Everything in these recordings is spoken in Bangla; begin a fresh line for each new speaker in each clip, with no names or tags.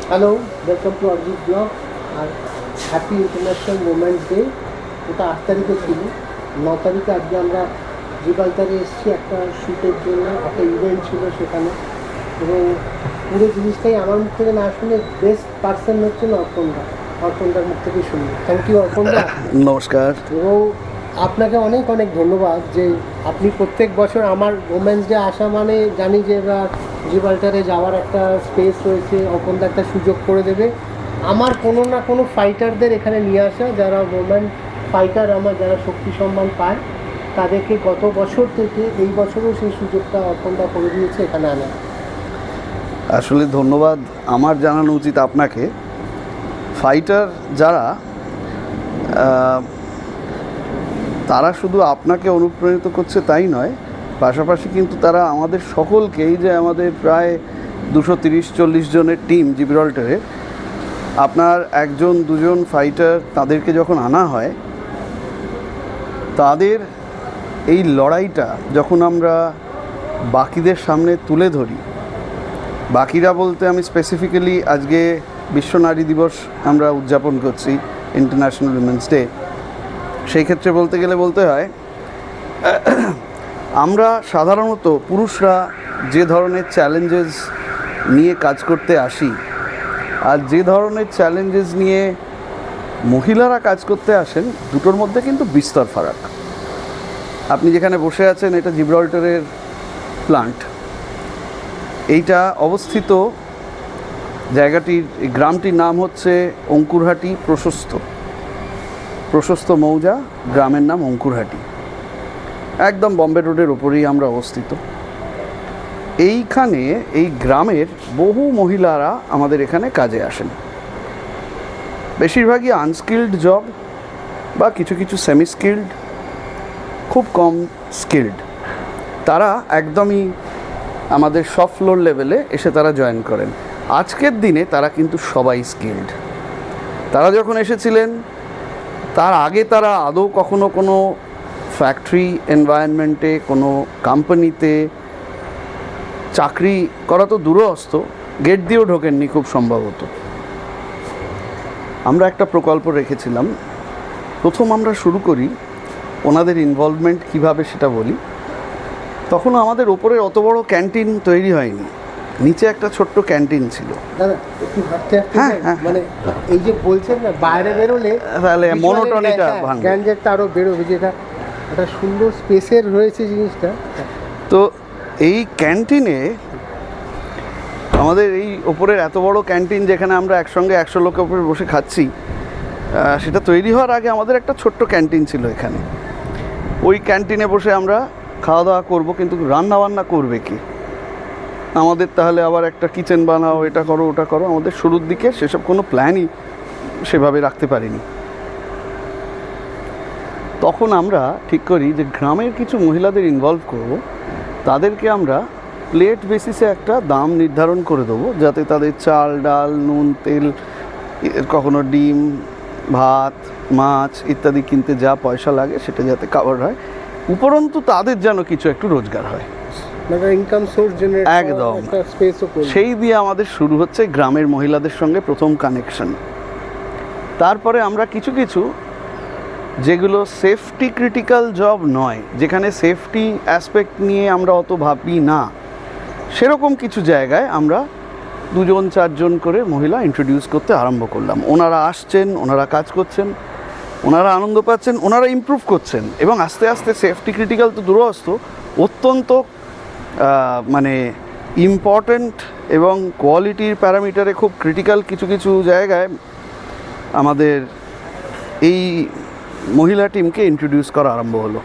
Hello, welcome to Arijit blog. আর হ্যাপি ইন্টারন্যাশনাল মোমেন্টস ডে। ওটা 8 তারিখে ছিল। 9 তারিখে আজকে আমরা জিবালতারে এসেছি একটা শ্যুটের জন্য, একটা ইভেন্ট ছিল সেখানে। এবং পুরো জিনিসটাই আমার মুখ থেকে না শুনে বেস্ট পার্সন হচ্ছেন অর্পণদার মুখ থেকে শুনি। থ্যাংক ইউ অর্পণদা।
নমস্কার।
এবং আপনাকে অনেক অনেক ধন্যবাদ যে আপনি প্রত্যেক বছর আমার ওমেন্স ডে আসা মানে জানি যে এবার জিবাল্টারে যাওয়ার একটা স্পেস রয়েছে, অপনদা একটা সুযোগ করে দেবে আমার কোনো না কোনো ফাইটারদের এখানে নিয়ে আসা, যারা ওমেন ফাইটার আমার যারা শক্তি সম্মান পায় তাদেরকে গত বছর থেকে এই বছরও সেই সুযোগটা অপনদা করে দিয়েছে এখানে আনা।
আসলে ধন্যবাদ আমার জানানো উচিত আপনাকে। ফাইটার যারা তারা শুধু আপনাকে অনুপ্রাণিত করছে তাই নয়, পাশাপাশি কিন্তু তারা আমাদের সকলকে, এই যে আমাদের প্রায় 230-40 জনের টিম জিব্রাল্টারে, আপনার একজন দুজন ফাইটার তাদেরকে যখন আনা হয়, তাদের এই লড়াইটা যখন আমরা বাকিদের সামনে তুলে ধরি, বাকিরা বলতে আমি স্পেসিফিক্যালি আজকে বিশ্ব নারী দিবস আমরা উদযাপন করছি, ইন্টারন্যাশনাল উইমেন্স ডে। সেই ক্ষেত্রে বলতে গেলে বলতে হয় আমরা সাধারণত পুরুষরা যে ধরনের চ্যালেঞ্জেস নিয়ে কাজ করতে আসি আর যে ধরনের চ্যালেঞ্জেস নিয়ে মহিলারা কাজ করতে আসেন, দুটোর মধ্যে কিন্তু বিস্তর ফারাক। আপনি যেখানে বসে আছেন এটা জিব্রাল্টারের প্লান্ট। এইটা অবস্থিত জায়গাটির, গ্রামটির নাম হচ্ছে অঙ্কুরহাটি প্রশস্ত মৌজা, গ্রামের নাম অঙ্কুরহাটি। একদম বম্বে রোডের ওপরেই আমরা অবস্থিত। এইখানে এই গ্রামের বহু মহিলারা আমাদের এখানে কাজে আসেন। বেশিরভাগই আনস্কিল্ড জব বা কিছু কিছু সেমি স্কিল্ড, খুব কম স্কিল্ড। তারা একদমই আমাদের সব ফ্লোর লেভেলে এসে তারা জয়েন করেন। আজকের দিনে তারা কিন্তু সবাই স্কিল্ড। তারা যখন এসেছিলেন তার আগে তারা আদৌ কখনো কোনো ফ্যাক্টরি এনভায়রনমেন্টে, কোনো কোম্পানিতে চাকরি করা তো দূরস্থ, গেট দিয়েও ঢোকেননি খুব সম্ভবত। আমরা একটা প্রকল্প রেখেছিলাম। প্রথম আমরা শুরু করি, ওনাদের ইনভলভমেন্ট কিভাবে সেটা বলি। তখন আমাদের ওপরের অত বড় ক্যান্টিন তৈরি হয়নি, নিচে একটা ছোট্ট ক্যান্টিন ছিল।
দাদা একটু হাঁটতে মানে এই যে বলছেন না, বাইরে বেরোলে
তাহলে মনোটনিটা ভাঙবে,
গ্যাঞ্জেটটা আরও বেরোবে, যেটা একটা সুন্দর স্পেসের রয়েছে জিনিসটা।
তো এই ক্যান্টিনে আমাদের এই ওপরের এত বড় ক্যান্টিন, যেখানে আমরা একসঙ্গে 100 লোকের উপরে বসে খাচ্ছি, সেটা তৈরি হওয়ার আগে আমাদের একটা ছোট্ট ক্যান্টিন ছিল এখানে। ওই ক্যান্টিনে বসে আমরা খাওয়া দাওয়া করবো, কিন্তু রান্না বান্না করবে কি? আমাদের তাহলে আবার একটা কিচেন বানাও, এটা করো ওটা করো। আমাদের শুরুর দিকে সেসব কোনো প্ল্যানই সেভাবে রাখতে পারিনি। তখন আমরা ঠিক করি যে গ্রামের কিছু মহিলাদের ইনভলভ করব, তাদেরকে আমরা প্লেট বেসিসে একটা দাম নির্ধারণ করে দেবো, যাতে তাদের চাল ডাল নুন তেল, কখনো ডিম ভাত মাছ ইত্যাদি কিনতে যা পয়সা লাগে সেটা যাতে কাভার হয়, উপরন্তু তাদের যেন কিছু একটু রোজগার হয়,
ইনকাম সোর্স জেনারেট।
একদম সেই দিয়ে আমাদের শুরু হচ্ছে গ্রামের মহিলাদের সঙ্গে প্রথম কানেকশন। তারপরে আমরা কিছু কিছু যেগুলো সেফটি ক্রিটিক্যাল জব নয়, যেখানে সেফটি অ্যাসপেক্ট নিয়ে আমরা অত ভাবি না, সেরকম কিছু জায়গায় আমরা 2-4 জন করে মহিলা ইন্ট্রোডিউস করতে আরম্ভ করলাম। ওনারা আসছেন, ওনারা কাজ করছেন, ওনারা আনন্দ পাচ্ছেন, ওনারা ইমপ্রুভ করছেন, এবং আস্তে আস্তে সেফটি ক্রিটিক্যাল তো দূরস্থ, অত্যন্ত মানে ইম্পর্ট্যান্ট এবং কোয়ালিটির প্যারামিটারে খুব ক্রিটিক্যাল কিছু কিছু জায়গায় আমাদের এই মহিলা টিমকে ইন্ট্রোডিউস করা আরম্ভ হলো।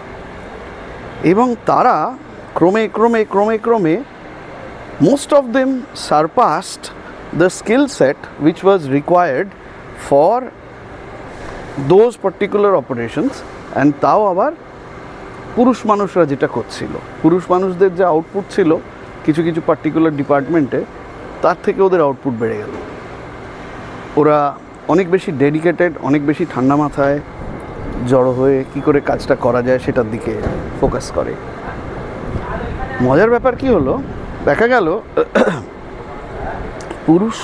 এবং তারা ক্রমে ক্রমে ক্রমে ক্রমে most of them surpassed the skill set which was required for those particular operations, and তাও আবার পুরুষ মানুষরা যেটা করছিল, পুরুষ মানুষদের যে আউটপুট ছিল কিছু কিছু পার্টিকুলার ডিপার্টমেন্টে, তার থেকে ওদের আউটপুট বেড়ে গেল। ওরা অনেক বেশি ডেডিকেটেড, অনেক বেশি ঠান্ডা মাথায় জড়ো হয়ে কী করে কাজটা করা যায় সেটার দিকে ফোকাস করে। মজার ব্যাপার কি হলো, দেখা গেল পুরুষ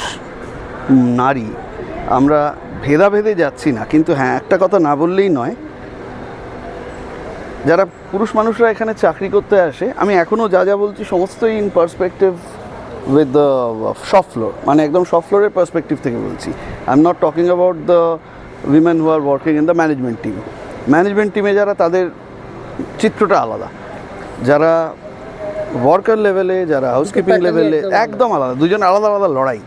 নারী, আমরা ভেদাভেদে যাচ্ছি না, কিন্তু হ্যাঁ একটা কথা না বললেই নয়, যারা পুরুষ মানুষরা এখানে চাকরি করতে আসে, আমি এখনও যা যা বলছি সমস্তই in perspective with the shop floor, মানে একদম শপ ফ্লোরের পার্সপেক্টিভ থেকে বলছি। I am not talking about the women who are working in the management team. Management টিমে যারা, তাদের চিত্রটা আলাদা, যারা ওয়ার্কার লেভেলে, যারা হাউসকিপিং লেভেলে, একদম আলাদা, দুজন আলাদা আলাদা লড়াই,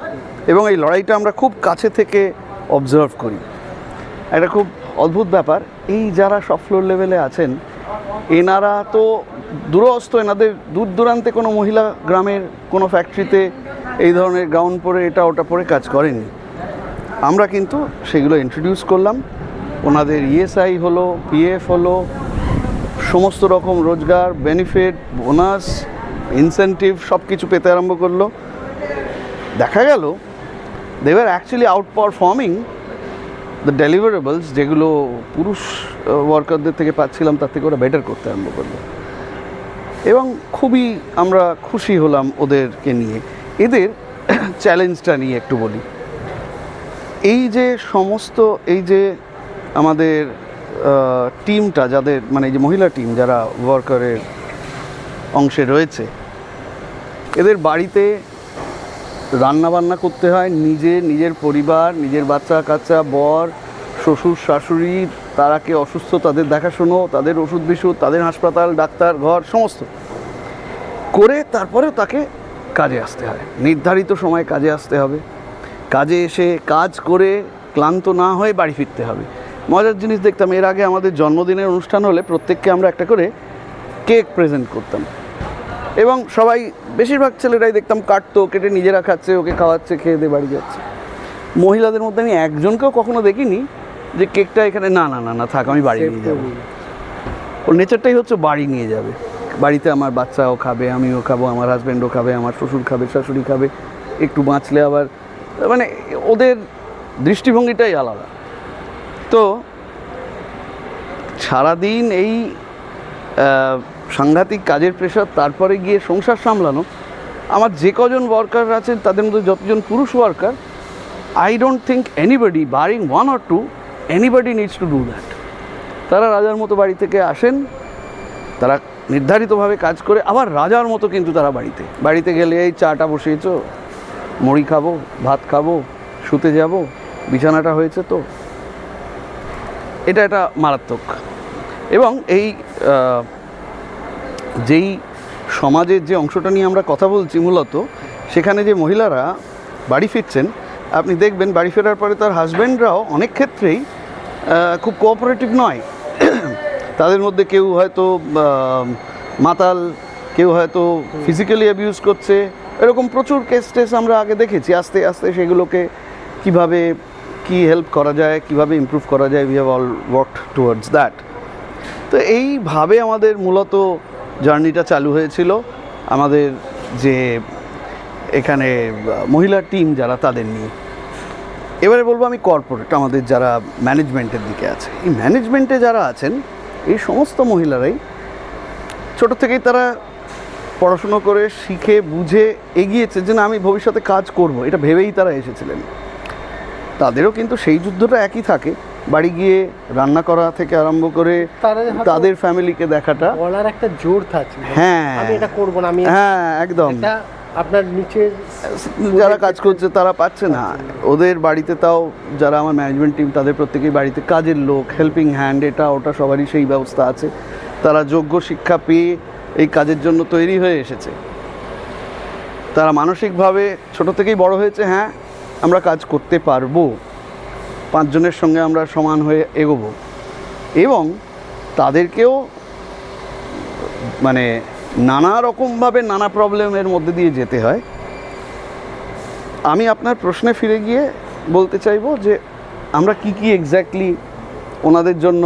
এবং এই লড়াইটা আমরা খুব কাছে থেকে অবজার্ভ করি। একটা খুব অদ্ভুত ব্যাপার, এই যারা শপ ফ্লোর লেভেলে আছেন, এনারা তো দূরস্থ, এনাদের দূর দূরান্তে কোনো মহিলা গ্রামের কোনো ফ্যাক্টরিতে এই ধরনের গাউন পরে এটা ওটা পরে কাজ করেনি। আমরা কিন্তু সেগুলো ইন্ট্রোডিউস করলাম, ওনাদের ইএসআই হলো, পিএফ হলো, সমস্ত রকম রোজগার, বেনিফিট, বোনাস, ইনসেন্টিভ সব কিছু পেতে আরম্ভ করলো। দেখা গেল they were actually outperforming the deliverables, যেগুলো পুরুষ ওয়ার্কারদের থেকে পাচ্ছিলাম তার থেকে ওরা বেটার করতে আরম্ভ করলো, এবং খুবই আমরা খুশি হলাম ওদেরকে নিয়ে। এদের চ্যালেঞ্জটা নিয়ে একটু বলি। এই যে সমস্ত, এই যে আমাদের টিমটা, যাদের মানে এই যে মহিলা টিম যারা ওয়ার্কারের অংশে রয়েছে, এদের বাড়িতে রান্নাবান্না করতে হয়, নিজের পরিবার, নিজের বাচ্চা কাচ্চা, বর, শ্বশুর শাশুড়ি, তারাকে অসুস্থ, তাদের দেখাশুনো, তাদের ওষুধ বিষুধ, তাদের হাসপাতাল, ডাক্তার, ঘর সমস্ত করে তারপরেও তাকে কাজে আসতে হয়, নির্ধারিত সময়ে কাজে আসতে হবে, কাজে এসে কাজ করে ক্লান্ত না হয়ে বাড়ি ফিরতে হবে। মজার জিনিস দেখতাম, এর আগে আমাদের জন্মদিনের অনুষ্ঠান হলে প্রত্যেককে আমরা একটা করে কেক প্রেজেন্ট করতাম, এবং সবাই, বেশিরভাগ ছেলেরাই দেখতাম কাটতো, কেটে নিজেরা খাচ্ছে, ওকে খাওয়াচ্ছে, খেয়ে দিয়ে বাড়ি যাচ্ছে। মহিলাদের মধ্যে আমি একজনকেও কখনো দেখিনি যে কেকটা এখানে, না না না না থাক, আমি বাড়ি নিয়ে যাবো। ওর নেচারটাই হচ্ছে বাড়ি নিয়ে যাবে, বাড়িতে আমার বাচ্চাও খাবে, আমিও খাবো, আমার হাজব্যান্ডও খাবে, আমার শ্বশুর খাবে, শাশুড়ি খাবে, একটু বাঁচলে আবার, মানে ওদের দৃষ্টিভঙ্গিটাই আলাদা। তো সারাদিন এই সাংঘাতিক কাজের প্রেশার, তারপরে গিয়ে সংসার সামলানো। আমার যে কজন ওয়ার্কার আছেন তাদের মধ্যে যতজন পুরুষ worker, I don't think anybody, বারিং 1 or 2, anybody needs to do that. তারা রাজার মতো বাড়ি থেকে আসেন, তারা নির্ধারিতভাবে কাজ করে আবার রাজার মতো কিন্তু তারা বাড়িতে গেলে এই চাটা বসিয়েছো, মুড়ি খাবো, ভাত খাবো, শুতে যাব, বিছানাটা হয়েছে তো, এটা মারাত্মক। এবং এই যেই সমাজের যে অংশটা নিয়ে আমরা কথা বলছি মূলত, সেখানে যে মহিলারা বাড়ি ফিরছেন, আপনি দেখবেন বাড়ি ফেরার পরে তার হাজব্যান্ডরাও অনেক ক্ষেত্রেই খুব কোঅপারেটিভ নয়। তাদের মধ্যে কেউ হয়তো মাতাল, কেউ হয়তো ফিজিক্যালি অ্যাবিউজ করছে, এরকম প্রচুর কেস আমরা আগে দেখেছি। আস্তে আস্তে সেগুলোকে কিভাবে কি হেল্প করা যায়, কিভাবে ইমপ্রুভ করা যায়, we have all worked towards that. তো এইভাবে আমাদের মূলত জার্নিটা চালু হয়েছিল, আমাদের যে এখানে মহিলা টিম যারা, তাদের নিয়ে। এবারে বলবো আমি কর্পোরেট, আমাদের যারা ম্যানেজমেন্টের দিকে আছে। এই ম্যানেজমেন্টে যারা আছেন, এই সমস্ত মহিলারাই ছোটো থেকেই তারা পড়াশুনো করে শিখে বুঝে এগিয়েছে যে না, আমি ভবিষ্যতে কাজ করব, এটা ভেবেই তারা এসেছিলেন। তাদেরও কিন্তু সেই যুদ্ধটা একই থাকে, বাড়ি গিয়ে রান্না করা থেকে আরম্ভ করে তাদের ফ্যামিলিকে দেখাটা,
বলার একটা জোর থাকে,
হ্যাঁ
আমি এটা করব না, আমি,
হ্যাঁ একদম,
আপনার নিচে
যারা কাজ করছে তারা পাচ্ছে না। ওদের বাড়িতে তাও যারা আমার ম্যানেজমেন্ট টিম, তাদের প্রত্যেকেই বাড়িতে কাজের লোক, হেল্পিং হ্যান্ড, এটা ওটা সবারই সেই ব্যবস্থা আছে। তারা যোগ্য শিক্ষা পেয়ে এই কাজের জন্য তৈরি হয়ে এসেছে। তারা মানসিকভাবে ছোট থেকেই বড় হয়েছে, হ্যাঁ আমরা কাজ করতে পারবো, 5 জনের সঙ্গে আমরা সমান হয়ে এগোবো। এবং তাদেরকেও মানে নানা রকমভাবে নানা প্রবলেমের মধ্যে দিয়ে যেতে হয়। আমি আপনার প্রশ্নে ফিরে গিয়ে বলতে চাইবো যে আমরা কি কি এক্স্যাক্টলি ওনাদের জন্য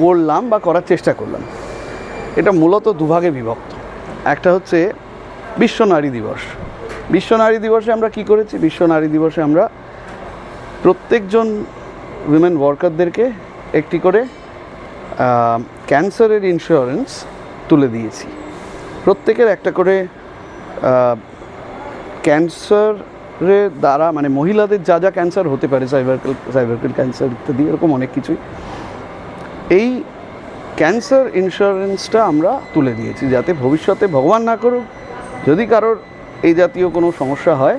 করলাম বা করার চেষ্টা করলাম। এটা মূলত দুভাগে বিভক্ত। একটা হচ্ছে বিশ্ব নারী দিবস। বিশ্ব নারী দিবসে আমরা কি করেছি? বিশ্ব নারী দিবসে আমরা প্রত্যেকজন উইমেন ওয়ার্কারদেরকে একটি করে ক্যান্সারের ইন্স্যুরেন্স তুলে দিয়েছি। প্রত্যেকের একটা করে ক্যান্সার ক্যান্সারের দ্বারা মানে মহিলাদের যা যা ক্যান্সার হতে পারে, সার্ভাইকাল ক্যান্সার ইত্যাদি এরকম অনেক কিছুই, এই ক্যান্সার ইন্স্যুরেন্সটা আমরা তুলে দিয়েছি যাতে ভবিষ্যতে ভগবান না করুক যদি কারোর এই জাতীয় কোনো সমস্যা হয়,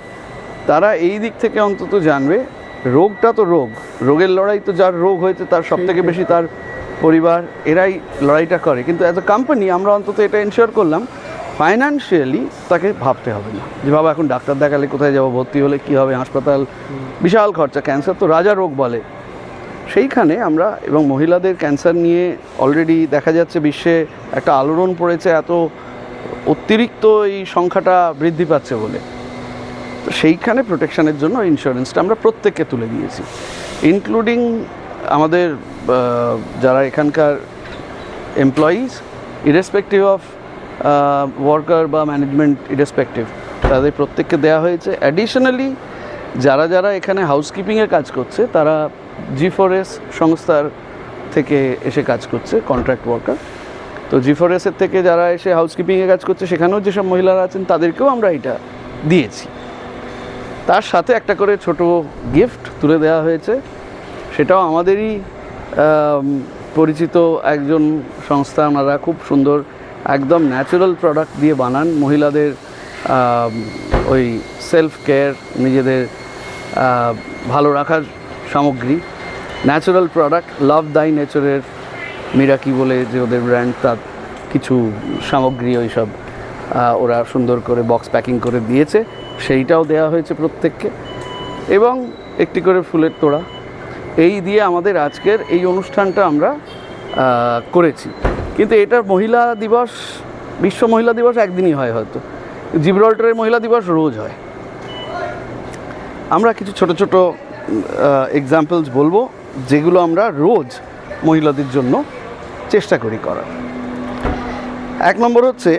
তারা এই দিক থেকে অন্তত জানবে রোগটা তো রোগ, রোগের লড়াই তো যার রোগ হয়েছে তার সব থেকে বেশি তার পরিবার, এরাই লড়াইটা করে। কিন্তু অ্যাজ এ কোম্পানি আমরা অন্তত এটা এনশিওর করলাম ফাইন্যান্সিয়ালি তাকে ভাবতে হবে না যে বাবা এখন ডাক্তার দেখালে কোথায় যাবো, ভর্তি হলে কী হবে, হাসপাতাল বিশাল খরচা, ক্যান্সার তো রাজা রোগ বলে। সেইখানে আমরা এবং মহিলাদের ক্যান্সার নিয়ে অলরেডি দেখা যাচ্ছে বিশ্বে একটা আলোড়ন পড়েছে, এত অতিরিক্ত এই সংখ্যাটা বৃদ্ধি পাচ্ছে বলে। তো সেইখানে প্রোটেকশনের জন্য ইন্স্যুরেন্সটা আমরা প্রত্যেককে তুলে দিয়েছি, ইনক্লুডিং আমাদের যারা এখানকার এমপ্লয়িজ, ইরেসপেক্টিভ অফ ওয়ার্কার বা ম্যানেজমেন্ট ইরেসপেক্টিভ, তাদের প্রত্যেককে দেওয়া হয়েছে। অ্যাডিশনালি যারা যারা এখানে হাউসকিপিংয়ের কাজ করছে তারা G4S সংস্থার থেকে এসে কাজ করছে, কন্ট্রাক্ট ওয়ার্কার। তো G4Sের থেকে যারা এসে হাউসকিপিংয়ে কাজ করছে সেখানেও যেসব মহিলারা আছেন তাদেরকেও আমরা এটা দিয়েছি। তার সাথে একটা করে ছোট গিফট তুলে দেওয়া হয়েছে, সেটাও আমাদেরই পরিচিত একজন সংস্থা, ওনারা খুব সুন্দর একদম ন্যাচারাল প্রোডাক্ট দিয়ে বানান মহিলাদের ওই সেলফ কেয়ার, নিজেদের ভালো রাখার সামগ্রী, ন্যাচারাল প্রোডাক্ট। লাভ দাই নেচারের মিরাকি বলে যে ওদের ব্র্যান্ড, তার কিছু সামগ্রী ওই সব ওরা সুন্দর করে বক্স প্যাকিং করে দিয়েছে, সেইটাও দেওয়া হয়েছে প্রত্যেককে, এবং একটি করে ফুলের তোড়া। এই দিয়ে আমাদের আজকের এই অনুষ্ঠানটা আমরা করেছি। কিন্তু এটা মহিলা দিবস, বিশ্ব মহিলা দিবস একদিনই হয় হয়তো, জিব্রাল্টারের মহিলা দিবস রোজ হয়। আমরা কিছু ছোট ছোট এক্সাম্পলস বলবো যেগুলো আমরা রোজ মহিলাদের জন্য চেষ্টা করি করার। এক নম্বর হচ্ছে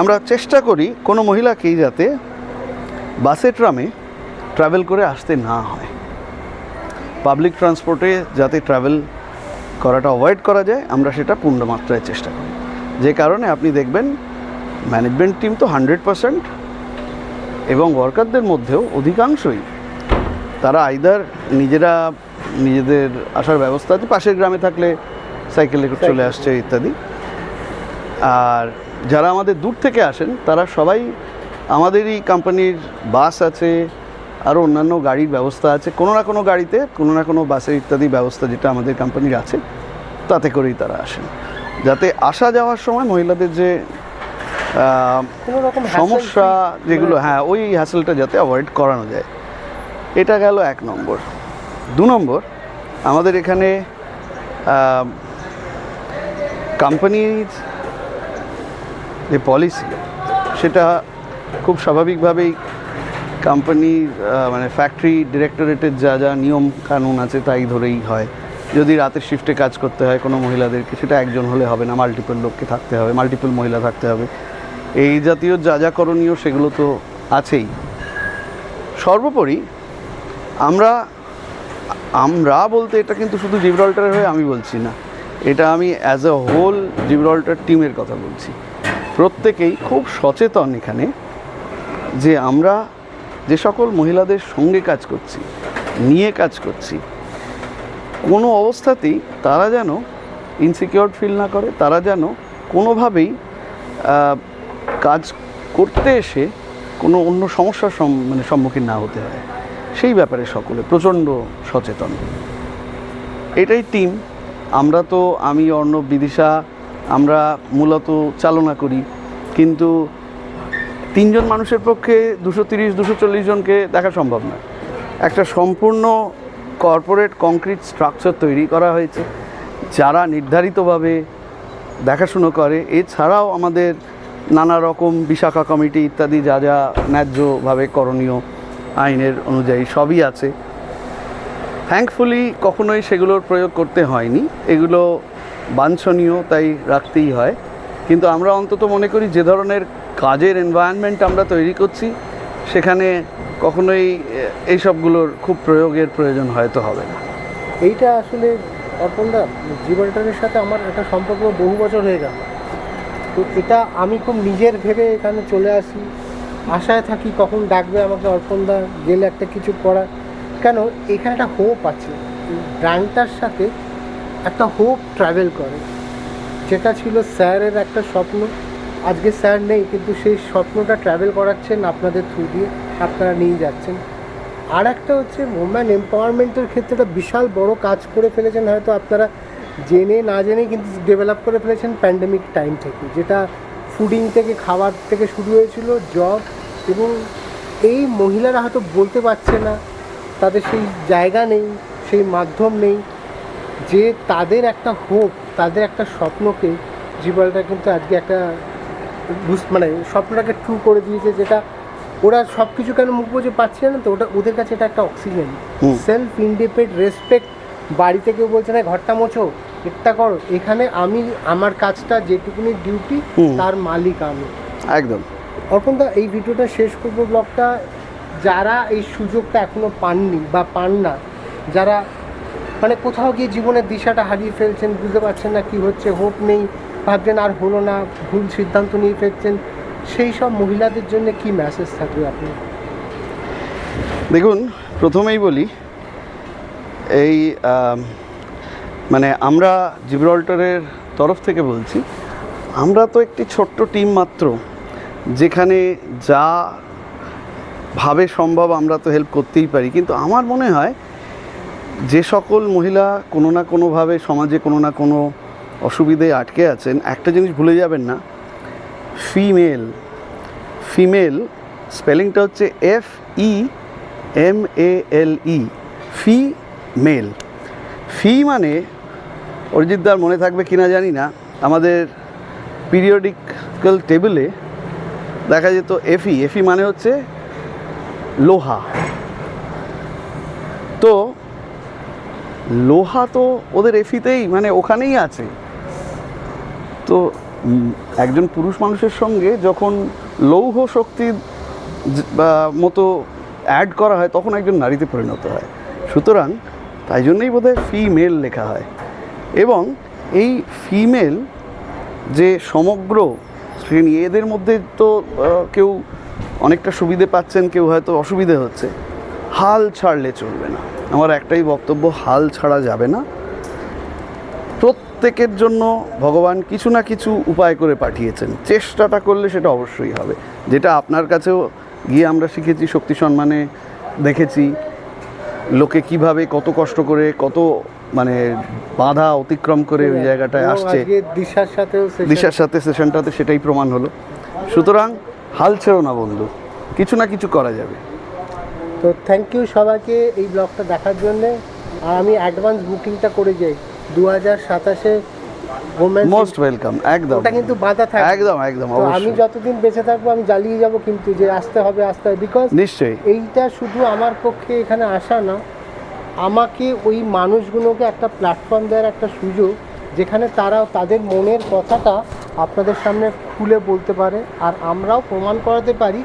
আমরা চেষ্টা করি কোনো মহিলাকেই যাতে বাসে ট্রামে ট্রাভেল করে আসতে না হয়, পাবলিক ট্রান্সপোর্টে যাতে ট্রাভেল করাটা অ্যাভয়েড করা যায় আমরা সেটা পূর্ণমাত্রায় চেষ্টা করি। যে কারণে আপনি দেখবেন ম্যানেজমেন্ট টিম তো 100%, এবং ওয়ার্কারদের মধ্যেও অধিকাংশই তারা আইদার নিজেরা নিজেদের আসার ব্যবস্থা আছে, পাশের গ্রামে থাকলে সাইকেলে চলে আসছে ইত্যাদি, আর যারা আমাদের দূর থেকে আসেন তারা সবাই আমাদেরই কোম্পানির বাস আছে, আরও অন্যান্য গাড়ির ব্যবস্থা আছে, কোনো না কোনো গাড়িতে কোনো না কোনো বাসের ইত্যাদি ব্যবস্থা যেটা আমাদের কোম্পানির আছে তাতে করেই তারা আসেন, যাতে আসা যাওয়ার সময় মহিলাদের যে সমস্যা যেগুলো, হ্যাঁ ওই হ্যাসেলটা যাতে অ্যাভয়েড করানো যায়। এটা গেল এক নম্বর। দু নম্বর, আমাদের এখানে কোম্পানির যে পলিসি সেটা খুব স্বাভাবিকভাবেই কোম্পানির মানে ফ্যাক্টরি ডিরেক্টরেটের যা যা নিয়ম কানুন আছে তাই ধরেই হয়। যদি রাতের শিফটে কাজ করতে হয় কোনো মহিলাদেরকে, সেটা একজন হলে হবে না, মাল্টিপল লোককে থাকতে হবে, মাল্টিপল মহিলা থাকতে হবে, এই জাতীয় যা যা করণীয় সেগুলো তো আছেই। সর্বোপরি আমরা বলতে এটা কিন্তু শুধু জিব্রাল্টারের হয়ে আমি বলছি না, এটা আমি অ্যাজ এ হোল জিব্রাল্টার টিমের কথা বলছি। প্রত্যেকেই খুব সচেতন এখানে যে আমরা যে সকল মহিলাদের সঙ্গে কাজ করছি, নিয়ে কাজ করছি, কোনো অবস্থাতেই তারা যেন ইনসিকিউর ফিল না করে, তারা যেন কোনোভাবেই কাজ করতে এসে কোনো অন্য সমস্যার সম্মুখীন না হতে হয়, সেই ব্যাপারে সকলে প্রচণ্ড সচেতন। এটাই টিম। আমরা তো আমি অর্ণব বিদিশা আমরা মূলত চালনা করি, কিন্তু 3 জন মানুষের পক্ষে 230-240 জনকে দেখা সম্ভব নয়। একটা সম্পূর্ণ কর্পোরেট কংক্রিট স্ট্রাকচার তৈরি করা হয়েছে যারা নির্ধারিতভাবে দেখাশুনো করে। এছাড়াও আমাদের নানা রকম বিশাখা কমিটি ইত্যাদি যা যা ন্যায্যভাবে করণীয় আইনের অনুযায়ী সবই আছে। থ্যাঙ্কফুলি কখনোই সেগুলোর প্রয়োগ করতে হয়নি, এগুলো বাঞ্ছনীয় তাই রাখতেই হয়। কিন্তু আমরা অন্তত মনে করি যে ধরনের কাজের এনভায়রনমেন্ট আমরা তৈরি করছি সেখানে কখনোই এইসবগুলোর খুব প্রয়োগের প্রয়োজন হয়তো হবে না।
এইটা আসলে অর্পণদা, জিব্রাল্টারের সাথে আমার একটা সম্পর্ক বহু বছর হয়ে গেল, তো এটা আমি খুব নিজের ভেবে এখানে চলে আসি, আশায় থাকি কখন ডাকবে আমাকে অর্পণদা, গেলে একটা কিছু করার। কেন, এখানে একটা হোপ আছে, ব্র্যান্ডটার সাথে একটা হোপ ট্রাভেল করে, যেটা ছিল স্যারের একটা স্বপ্ন। আজকে স্যার নেই, কিন্তু সেই স্বপ্নটা ট্রাভেল করাচ্ছেন আপনাদের থ্রু দিয়ে, আপনারা নিয়ে যাচ্ছেন। আর একটা হচ্ছে ওম্যান এম্পাওয়ারমেন্টের ক্ষেত্রে একটা বিশাল বড় কাজ করে ফেলেছেন, হয়তো আপনারা জেনে না জেনেই কিন্তু ডেভেলপ করে ফেলেছেন প্যান্ডেমিক টাইম থেকে, যেটা ফুডিং থেকে খাবার থেকে শুরু হয়েছিল, জব। এবং এই মহিলারা হয়তো বলতে পারছে না, তাদের সেই জায়গা নেই, সেই মাধ্যম নেই, যে তাদের একটা হোপ, তাদের একটা স্বপ্নকে জীবনটা কিন্তু আজকে একটা মানে স্বপ্নটাকে ট্রু করে দিয়েছে, যেটা ওরা সব কিছু কেন মুখ বুঝে পাচ্ছে না, তো ওটা ওদের কাছে এটা একটা অক্সিজেন। Self independent, respect. বাড়িতে কেউ বলছে না ঘরটা মোছো, এটা করো, এখানে আমি আমার কাজটা যেটুকুনি ডিউটি, তার মালিক আমি।
একদম।
অর্পণদা, এই ভিডিওটা শেষ করবো ব্লগটা, যারা এই সুযোগটা এখনো পাননি বা পান না, যারা মানে কোথাও গিয়ে জীবনের দিশাটা হারিয়ে ফেলছেন, বুঝতে পারছেন না কি হচ্ছে, হোপ নেই, ভাবছেন আর হলো না, ভুল সিদ্ধান্ত নিয়ে ফেলছেন, সেই সব মহিলাদের জন্য কি মেসেজ থাকবে আপনি?
দেখুন, প্রথমেই বলি, এই মানে আমরা জিব্রাল্টারের তরফ থেকে বলছি, আমরা তো একটি ছোট্ট টিম মাত্র, যেখানে যা ভাবে সম্ভব আমরা তো হেল্প করতেই পারি। কিন্তু আমার মনে হয় যে সকল মহিলা কোনো না কোনোভাবে সমাজে কোনো না কোনো অসুবিধায় আটকে আছেন, একটা জিনিস ভুলে যাবেন না, ফিমেল। ফিমেল স্পেলিংটা হচ্ছে FEMALE, ফিমেল। ফি মানে, অরিজিৎদার মনে থাকবে কিনা জানি না, আমাদের পিরিয়ডিক্যাল টেবিলে দেখা যেত এফি মানে হচ্ছে লোহা। তো লোহা তো ওদের এফিতেই, মানে ওখানেই আছে। তো একজন পুরুষ মানুষের সঙ্গে যখন লৌহ শক্তির মতো অ্যাড করা হয়, তখন একজন নারীতে পরিণত হয়। সুতরাং তাই জন্যই বোধহয় ফিমেল লেখা হয়। এবং এই ফিমেল যে সমগ্র শ্রেণী, এদের মধ্যে তো কেউ অনেকটা সুবিধে পাচ্ছেন, কেউ হয়তো অসুবিধে হচ্ছে। হাল ছাড়লে চলবে না। আমার একটাই বক্তব্য, হাল ছাড়া যাবে না। প্রত্যেকের জন্য ভগবান কিছু না কিছু উপায় করে পাঠিয়েছেন, চেষ্টাটা করলে সেটা অবশ্যই হবে। যেটা আপনার কাছেও গিয়ে আমরা শিখেছি, শক্তি সম্মানে দেখেছি লোকে কিভাবে কত কষ্ট করে, কত মানে বাধা অতিক্রম করে ওই জায়গাটায় আসছে। দিশার সাথে সেশনটাতে সেটাই প্রমাণ হলো। সুতরাং হাল ছেড়ো না বন্ধু, কিছু না কিছু করা যাবে।
তো থ্যাংক ইউ সবাইকে এই ব্লগটা দেখার জন্যে। আর আমি অ্যাডভান্স বুকিংটা করে যাই 2027-এ
মোস্ট ওয়েলকাম। একদম,
ওটা কিন্তু বাধা থাকে,
একদম একদম।
তো আমি যতদিন বেঁচে থাকবো আমি জ্বালিয়ে যাব, কিন্তু যে আসতে হবে, বিকজ
নিশ্চয়ই
এইটা শুধু আমার পক্ষে এখানে আসা না, আমাকে ওই মানুষগুলোকে একটা প্ল্যাটফর্ম দেওয়ার একটা সুযোগ, যেখানে তারা তাদের মনের কথাটা আপনাদের সামনে খুলে বলতে পারে, আর আমরাও প্রমাণ করাতে পারি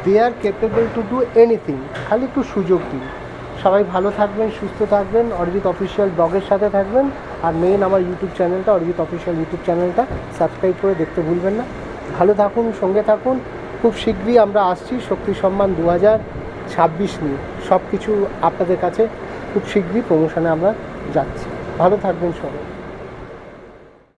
they are capable to do anything. খালি একটু সুযোগ দিন। সবাই ভালো থাকবেন, সুস্থ থাকবেন, অরিজিৎ অফিসিয়াল ব্লগের সাথে থাকবেন। আর মেন আমার ইউটিউব চ্যানেলটা, অরিজিৎ অফিসিয়াল ইউটিউব চ্যানেলটা সাবস্ক্রাইব করে দেখতে ভুলবেন না। ভালো থাকুন, সঙ্গে থাকুন। খুব শীঘ্রই আমরা আসছি শক্তি সম্মান 2026 নিয়ে। সব কিছু আপনাদের কাছে খুব শীঘ্রই প্রমোশনে আমরা যাচ্ছি। ভালো থাকবেন সবাই।